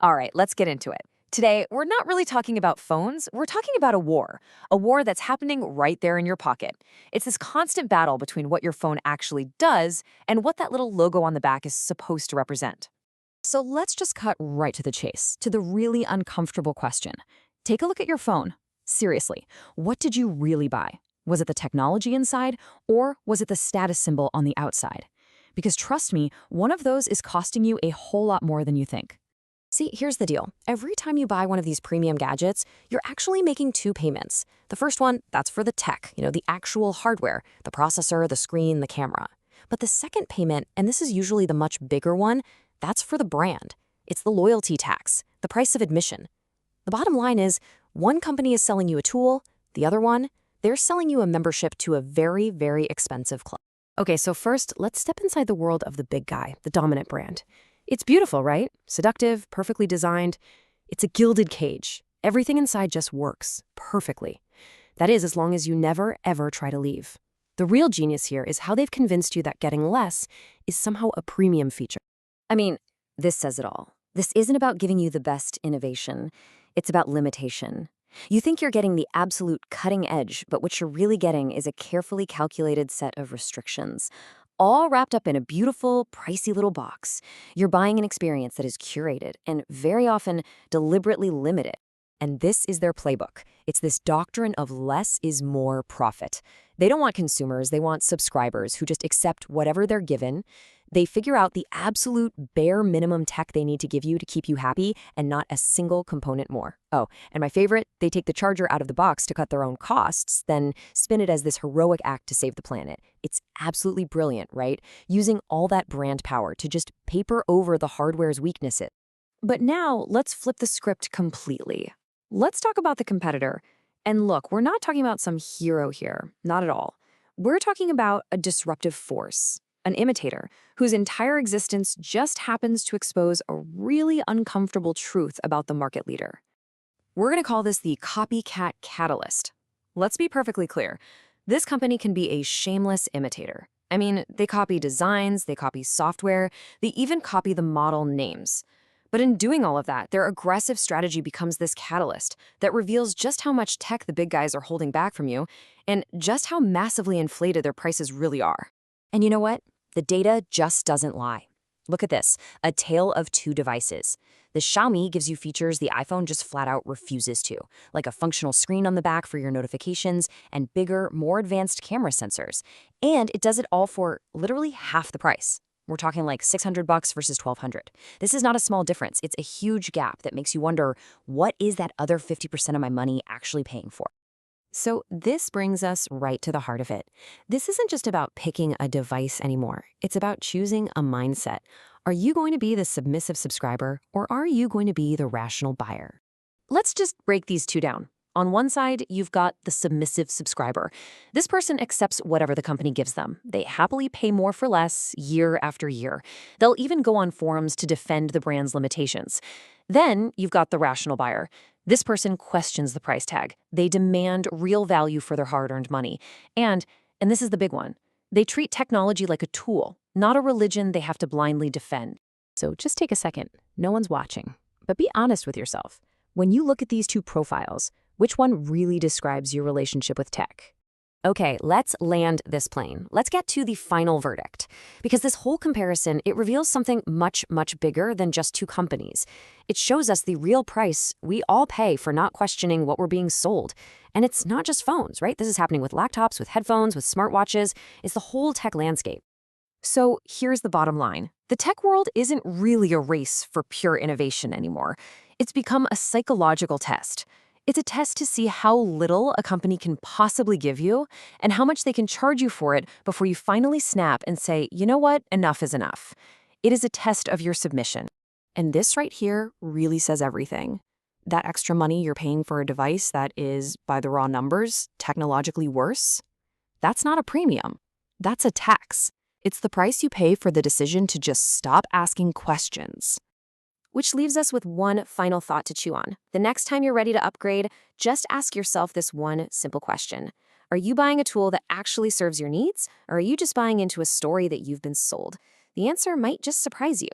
All right, let's get into it. Today, we're not really talking about phones, we're talking about a war that's happening right there in your pocket. It's this constant battle between what your phone actually does and what that little logo on the back is supposed to represent. So let's just cut right to the chase, to the really uncomfortable question. Take a look at your phone. Seriously, what did you really buy? Was it the technology inside, or was it the status symbol on the outside? Because trust me, one of those is costing you a whole lot more than you think. See, here's the deal. Every time you buy one of these premium gadgets, you're actually making two payments. The first one, that's for the tech, the actual hardware, the processor, the screen, the camera. But the second payment, and this is usually the much bigger one, that's for the brand. It's the loyalty tax, the price of admission. The bottom line is, one company is selling you a tool, the other one, they're selling you a membership to a very, very expensive club. Okay, so first, let's step inside the world of the big guy, the dominant brand. It's beautiful, right? Seductive, perfectly designed. It's a gilded cage. Everything inside just works perfectly. That is, as long as you never, ever try to leave. The real genius here is how they've convinced you that getting less is somehow a premium feature. I mean, this says it all. This isn't about giving you the best innovation. It's about limitation. You think you're getting the absolute cutting edge, but what you're really getting is a carefully calculated set of restrictions, all wrapped up in a beautiful, pricey little box. You're buying an experience that is curated and very often deliberately limited. And this is their playbook. It's this doctrine of less is more profit. They don't want consumers, they want subscribers who just accept whatever they're given. They figure out the absolute bare minimum tech they need to give you to keep you happy and not a single component more. Oh, and my favorite, they take the charger out of the box to cut their own costs, then spin it as this heroic act to save the planet. It's absolutely brilliant, right? Using all that brand power to just paper over the hardware's weaknesses. But now, let's flip the script completely. Let's talk about the competitor. And look, we're not talking about some hero here, not at all. We're talking about a disruptive force, an imitator, whose entire existence just happens to expose a really uncomfortable truth about the market leader. We're going to call this the copycat catalyst. Let's be perfectly clear. This company can be a shameless imitator. I mean, they copy designs, they copy software, they even copy the model names. But in doing all of that, their aggressive strategy becomes this catalyst that reveals just how much tech the big guys are holding back from you and just how massively inflated their prices really are. And you know what? The data just doesn't lie. Look at this, a tale of two devices. The Xiaomi gives you features the iPhone just flat out refuses to, like a functional screen on the back for your notifications and bigger, more advanced camera sensors. And it does it all for literally half the price. We're talking like $600 versus $1,200. This is not a small difference. It's a huge gap that makes you wonder, what is that other 50% of my money actually paying for? So this brings us right to the heart of it. This isn't just about picking a device anymore. It's about choosing a mindset. Are you going to be the submissive subscriber, or are you going to be the rational buyer? Let's just break these two down. On one side, you've got the submissive subscriber. This person accepts whatever the company gives them. They happily pay more for less year after year. They'll even go on forums to defend the brand's limitations. Then you've got the rational buyer. This person questions the price tag. They demand real value for their hard-earned money. And this is the big one, they treat technology like a tool, not a religion they have to blindly defend. So just take a second. No one's watching. But be honest with yourself. When you look at these two profiles, which one really describes your relationship with tech? Okay, let's land this plane. Let's get to the final verdict. Because this whole comparison, it reveals something much, much bigger than just two companies. It shows us the real price we all pay for not questioning what we're being sold. And it's not just phones, right? This is happening with laptops, with headphones, with smartwatches. It's the whole tech landscape. So here's the bottom line. The tech world isn't really a race for pure innovation anymore. It's become a psychological test. It's a test to see how little a company can possibly give you and how much they can charge you for it before you finally snap and say, you know what, enough is enough. It is a test of your submission. And this right here really says everything. That extra money you're paying for a device that is, by the raw numbers, technologically worse, that's not a premium. That's a tax. It's the price you pay for the decision to just stop asking questions. Which leaves us with one final thought to chew on. The next time you're ready to upgrade, just ask yourself this one simple question. Are you buying a tool that actually serves your needs, or are you just buying into a story that you've been sold? The answer might just surprise you.